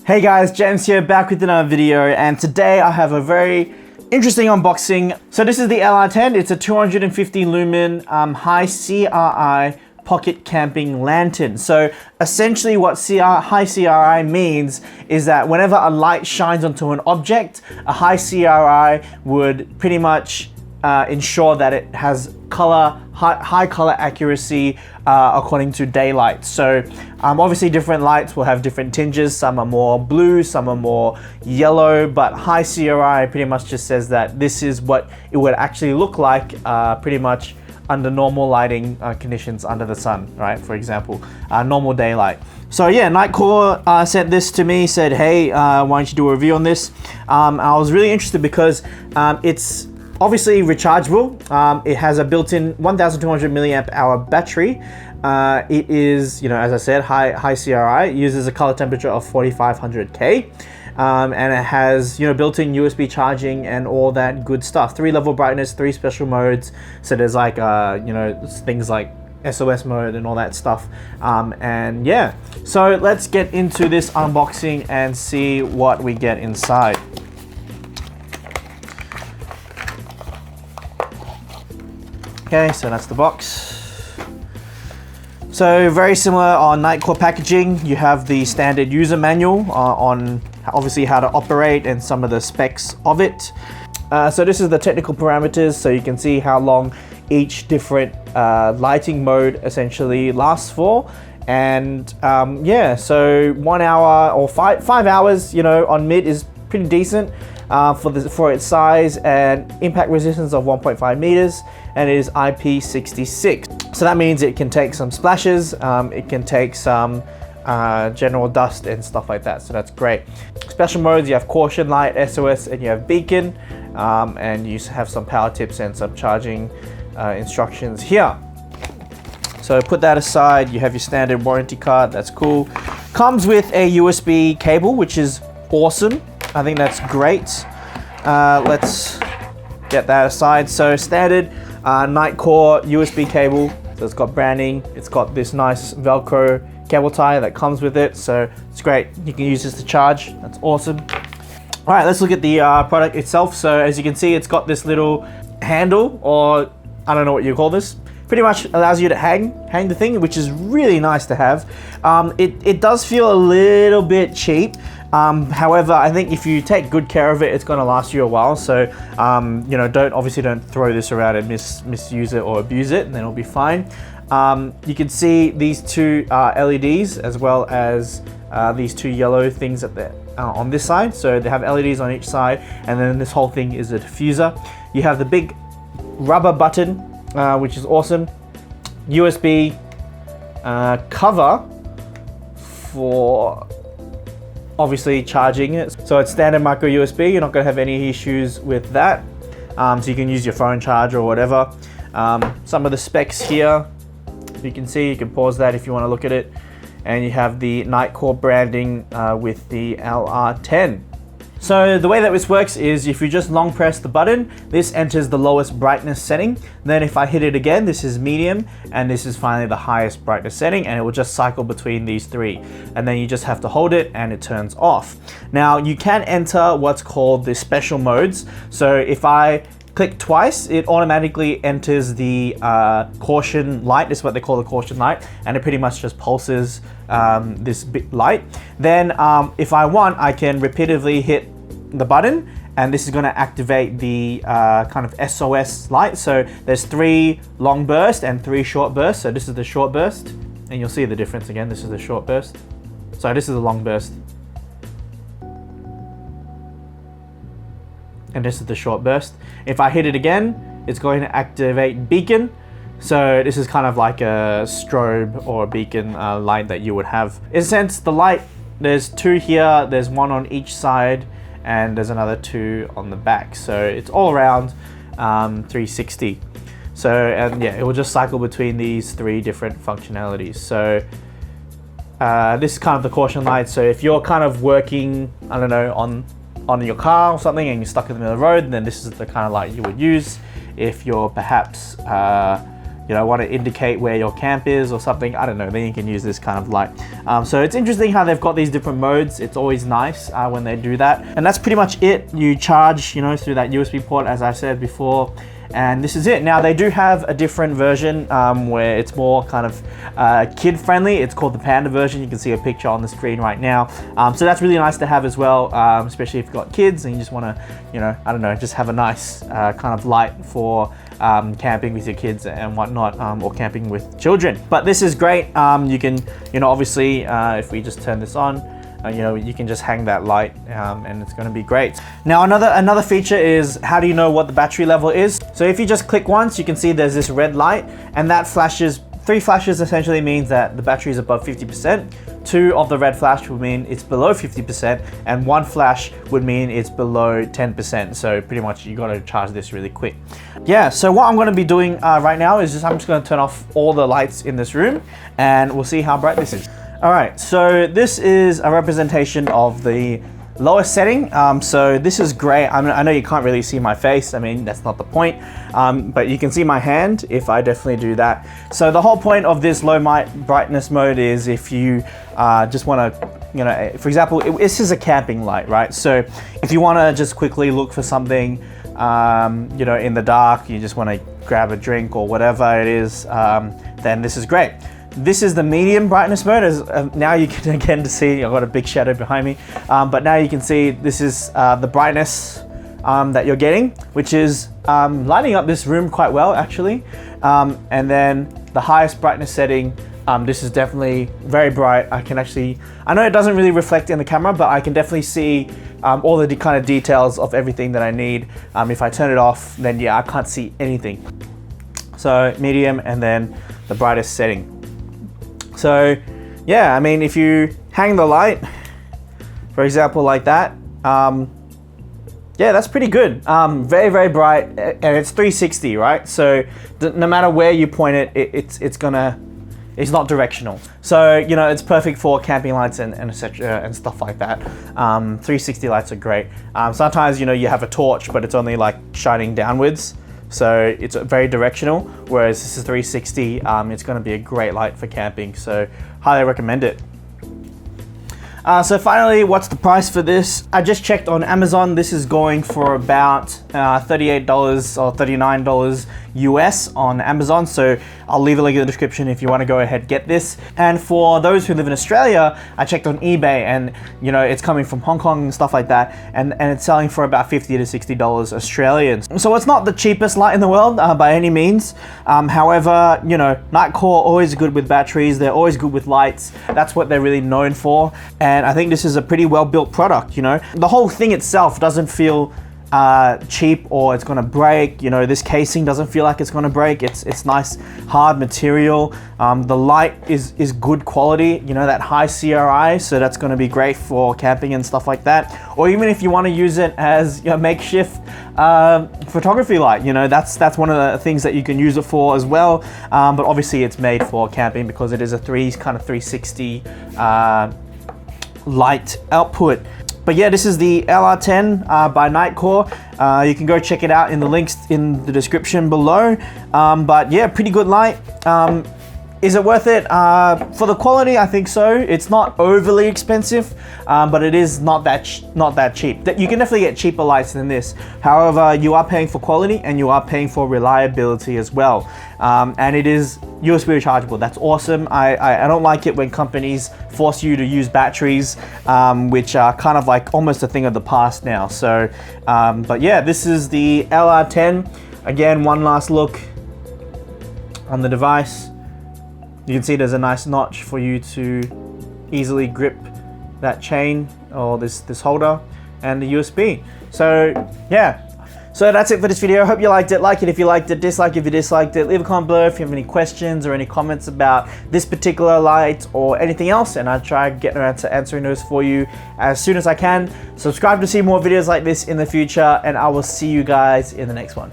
Hey guys, James here, back with another video, and today I have a very interesting unboxing. So this is the LR10. It's a 250 lumen high CRI pocket camping lantern. So essentially what high CRI means is that whenever a light shines onto an object, a high CRI would pretty much ensure that it has high color accuracy according to daylight. So obviously different lights will have different tinges. Some are more blue, some are more yellow, but high CRI pretty much just says that this is what it would actually look like pretty much under normal lighting conditions under the sun, right? For example, normal daylight. So yeah, Nitecore sent this to me, said, hey, why don't you do a review on this? I was really interested because it's obviously rechargeable. It has a built-in 1,200 milliamp hour battery. It is, as I said, high CRI. It uses a color temperature of 4500 K. And it has, built-in USB charging and all that good stuff. 3-level brightness, 3 special modes. So there's like, things like SOS mode and all that stuff. And yeah, so let's get into this unboxing and see what we get inside. Okay, so that's the box. So very similar on Nitecore packaging. You have the standard user manual on obviously how to operate and some of the specs of it. So this is the technical parameters, so you can see how long each different lighting mode essentially lasts for. And yeah, so 1 hour or five hours, on mid is pretty decent. For its size and impact resistance of 1.5 meters, and it is IP66. So that means it can take some splashes, it can take some general dust and stuff like that, so that's great. Special modes, you have caution light, SOS, and you have beacon, and you have some power tips and some charging instructions here. So put that aside, you have your standard warranty card, that's cool. Comes with a USB cable, which is awesome. I think that's great. Let's get that aside. So standard Nitecore USB cable. So it's got branding. It's got this nice Velcro cable tie that comes with it. So it's great. You can use this to charge. That's awesome. All right, let's look at the product itself. So as you can see, it's got this little handle, or I don't know what you call this. Pretty much allows you to hang the thing, which is really nice to have. It does feel a little bit cheap. However, I think if you take good care of it, it's going to last you a while. So, don't throw this around and misuse it or abuse it, and then it'll be fine. You can see these two LEDs as well as these two yellow things on this side. So they have LEDs on each side, and then this whole thing is a diffuser. You have the big rubber button, which is awesome. USB cover for obviously charging it. So it's standard micro USB. You're not going to have any issues with that. So you can use your phone charger or whatever. Some of the specs here, you can see, you can pause that if you want to look at it. And you have the Nitecore branding with the LR10. So the way that this works is if you just long press the button, this enters the lowest brightness setting. Then if I hit it again, this is medium, and this is finally the highest brightness setting, and it will just cycle between these three. And then you just have to hold it and it turns off. Now you can enter what's called the special modes. So if I click twice, it automatically enters the caution light. This is what they call the caution light, and it pretty much just pulses this bit light. Then if I want, I can repeatedly hit the button, and this is going to activate the kind of SOS light. So there's 3 long bursts and 3 short bursts. So this is the short burst, and you'll see the difference again. This is the short burst. So this is the long burst. And this is the short burst. If I hit it again, it's going to activate beacon. So this is kind of like a strobe or a beacon light that you would have. In a sense, the light, there's 2 here, there's 1 on each side, and there's another 2 on the back. So it's all around 360. So, and yeah, it will just cycle between these 3 different functionalities. So this is kind of the caution light. So if you're kind of working, I don't know, on your car or something and you're stuck in the middle of the road, then this is the kind of light you would use. If you're perhaps you know, want to indicate where your camp is or something, I don't know, then you can use this kind of light. So it's interesting how they've got these different modes. It's always nice when they do that. And that's pretty much it. You charge, you know, through that USB port, as I said before, and this is it. Now they do have a different version where it's more kind of kid friendly. It's called the Panda version. You can see a picture on the screen right now. So that's really nice to have as well, especially if you've got kids and you just want to, you know, I don't know, just have a nice kind of light for camping with your kids and whatnot, or camping with children. But this is great. You can, you know, obviously if we just turn this on, you know, you can just hang that light and it's going to be great. Now another feature is, how do you know what the battery level is? So if you just click once, you can see there's this red light, and that flashes. 3 flashes essentially means that the battery is above 50%. 2 of the red flash would mean it's below 50%, and 1 flash would mean it's below 10%. So pretty much you got to charge this really quick. Yeah, so what I'm going to be doing right now is I'm just going to turn off all the lights in this room, and we'll see how bright this is. All right, so this is a representation of the lowest setting. So this is great. I know you can't really see my face. I mean, that's not the point, but you can see my hand if I definitely do that. So the whole point of this low brightness mode is if you just want to, you know, for example, this is a camping light, right? So if you want to just quickly look for something, you know, in the dark, you just want to grab a drink or whatever it is, then this is great. This is the medium brightness mode. As now you can again see, I've got a big shadow behind me, but now you can see this is the brightness that you're getting, which is lighting up this room quite well actually. And then the highest brightness setting, this is definitely very bright. I know it doesn't really reflect in the camera, but I can definitely see all the kind of details of everything that I need. If I turn it off, then yeah, I can't see anything. So medium, and then the brightest setting. So yeah, I mean, if you hang the light, for example, like that, yeah, that's pretty good. Very, very bright, and it's 360, right? So no matter where you point it, it's not directional. So, you know, it's perfect for camping lights and etc. and stuff like that. 360 lights are great. Sometimes, you know, you have a torch, but it's only like shining downwards. So it's very directional, whereas this is 360. It's going to be a great light for camping, so highly recommend it. So finally, what's the price for this? I just checked on Amazon. This is going for about $38 or $39 US on Amazon. So I'll leave a link in the description if you want to go ahead and get this. And for those who live in Australia, I checked on eBay, and you know, it's coming from Hong Kong and stuff like that, and it's selling for about $50 to $60 Australian. So it's not the cheapest light in the world by any means. However, you know, Nitecore always good with batteries. They're always good with lights. That's what they're really known for. And I think this is a pretty well-built product, you know. The whole thing itself doesn't feel cheap or it's gonna break. You know, this casing doesn't feel like it's gonna break. It's nice, hard material. The light is good quality, you know, that high CRI, so that's gonna be great for camping and stuff like that. Or even if you wanna use it as, you know, makeshift photography light, you know, that's one of the things that you can use it for as well. But obviously it's made for camping because it is a 360 light output. But yeah, this is the LR10 by Nitecore. You can go check it out in the links in the description below. But yeah, pretty good light. Is it worth it? For the quality, I think so. It's not overly expensive, but it is not that cheap. You can definitely get cheaper lights than this. However, you are paying for quality and you are paying for reliability as well. And it is USB rechargeable. That's awesome. I don't like it when companies force you to use batteries, which are kind of like almost a thing of the past now. So, but yeah, this is the LR10. Again, one last look on the device. You can see there's a nice notch for you to easily grip that chain or this holder and the USB. So yeah, so that's it for this video. I hope you liked it. Like it if you liked it, dislike if you disliked it. Leave a comment below if you have any questions or any comments about this particular light or anything else, and I'll try getting around to answering those for you as soon as I can. Subscribe to see more videos like this in the future, and I will see you guys in the next one.